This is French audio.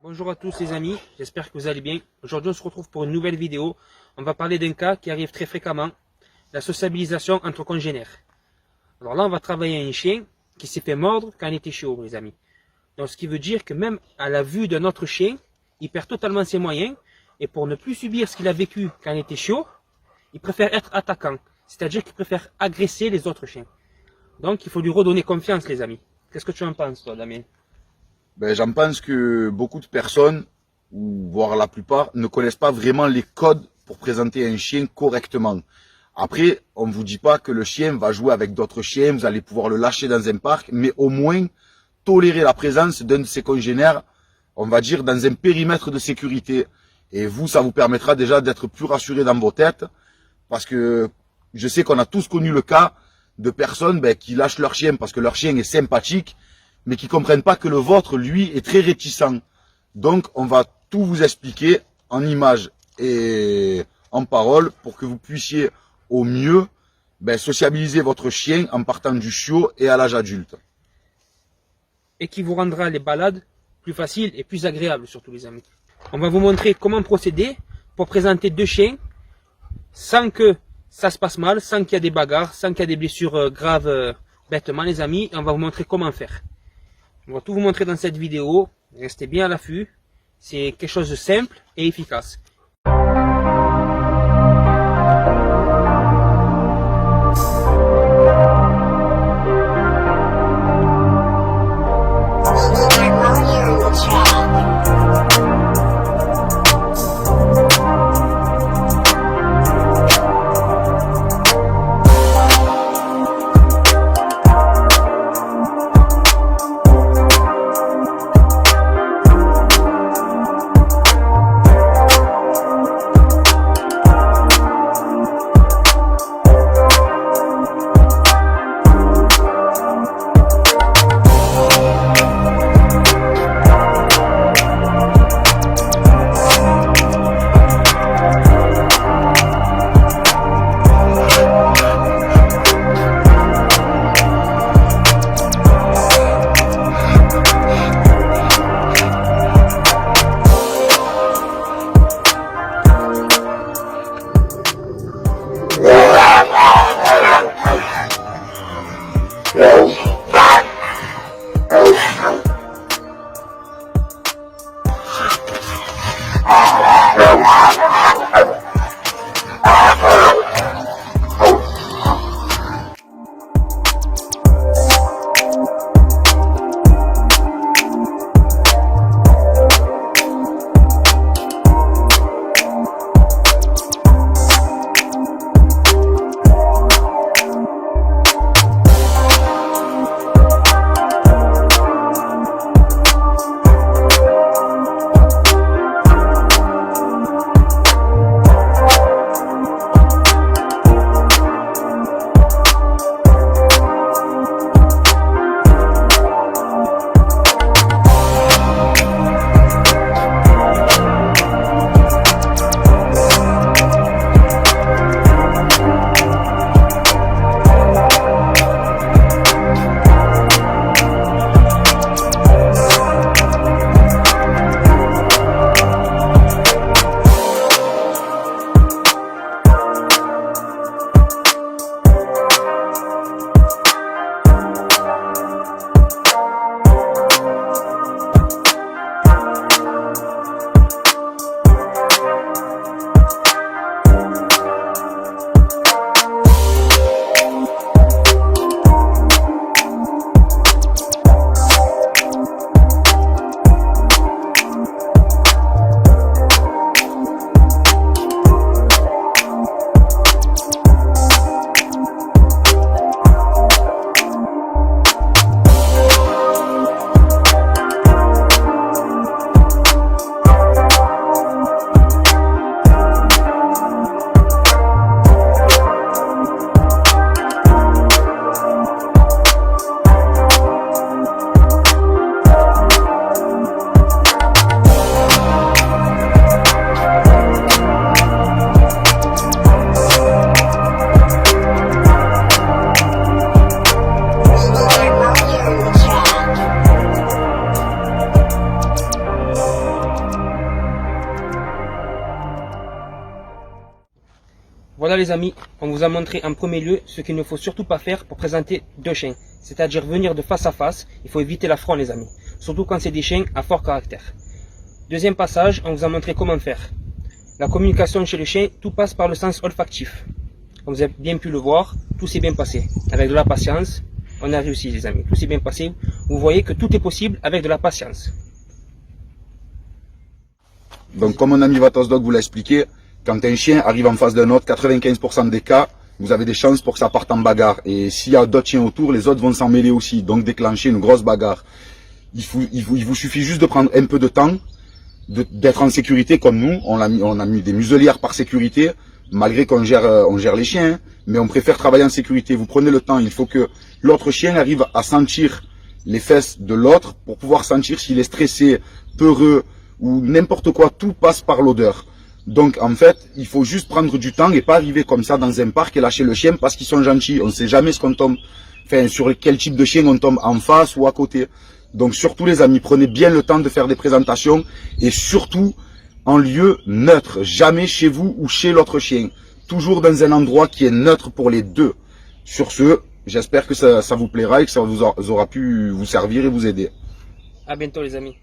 Bonjour à tous les amis, j'espère que vous allez bien. Aujourd'hui on se retrouve pour une nouvelle vidéo. On va parler d'un cas qui arrive très fréquemment, la sociabilisation entre congénères. Alors là on va travailler un chien qui s'est fait mordre quand il était chiot les amis. Donc ce qui veut dire que même à la vue de notre chien, il perd totalement ses moyens. Et pour ne plus subir ce qu'il a vécu quand il était chiot, il préfère être attaquant. C'est-à-dire qu'il préfère agresser les autres chiens. Donc il faut lui redonner confiance les amis. Qu'est-ce que tu en penses toi Damien? J'en pense que beaucoup de personnes, ou voire la plupart, ne connaissent pas vraiment les codes pour présenter un chien correctement. Après, on ne vous dit pas que le chien va jouer avec d'autres chiens, vous allez pouvoir le lâcher dans un parc, mais au moins tolérer la présence d'un de ses congénères, on va dire, dans un périmètre de sécurité. Et vous, ça vous permettra déjà d'être plus rassuré dans vos têtes, parce que je sais qu'on a tous connu le cas de personnes qui lâchent leur chien parce que leur chien est sympathique, mais qui comprennent pas que le vôtre, lui, est très réticent. Donc, on va tout vous expliquer en images et en paroles pour que vous puissiez au mieux sociabiliser votre chien en partant du chiot et à l'âge adulte. Et qui vous rendra les balades plus faciles et plus agréables surtout les amis. On va vous montrer comment procéder pour présenter deux chiens sans que ça se passe mal, sans qu'il y ait des bagarres, sans qu'il y ait des blessures graves bêtement les amis. Et on va vous montrer comment faire. On va tout vous montrer dans cette vidéo, restez bien à l'affût, c'est quelque chose de simple et efficace. les amis, on vous a montré en premier lieu ce qu'il ne faut surtout pas faire pour présenter deux chiens. C'est-à-dire venir de face à face, il faut éviter l'affront les amis. Surtout quand c'est des chiens à fort caractère. Deuxième passage, on vous a montré comment faire. La communication chez le chien, tout passe par le sens olfactif. Comme vous avez bien pu le voir, tout s'est bien passé. Avec de la patience, on a réussi les amis. Tout s'est bien passé. Vous voyez que tout est possible avec de la patience. Donc comme mon ami Vatosdog vous l'a expliqué, quand un chien arrive en face d'un autre, 95% des cas, vous avez des chances pour que ça parte en bagarre. Et s'il y a d'autres chiens autour, les autres vont s'en mêler aussi. Donc déclencher une grosse bagarre. Il vous suffit juste de prendre un peu de temps, d'être en sécurité comme nous. On a mis des muselières par sécurité, malgré qu'on gère les chiens. Mais on préfère travailler en sécurité. Vous prenez le temps, il faut que l'autre chien arrive à sentir les fesses de l'autre pour pouvoir sentir s'il est stressé, peureux ou n'importe quoi. Tout passe par l'odeur. Donc en fait, il faut juste prendre du temps et pas arriver comme ça dans un parc et lâcher le chien parce qu'ils sont gentils. On ne sait jamais ce qu'on tombe, enfin sur quel type de chien on tombe en face ou à côté. Donc surtout les amis, prenez bien le temps de faire des présentations et surtout en lieu neutre. Jamais chez vous ou chez l'autre chien. Toujours dans un endroit qui est neutre pour les deux. Sur ce, j'espère que ça vous plaira et que ça vous aura pu vous servir et vous aider. À bientôt les amis.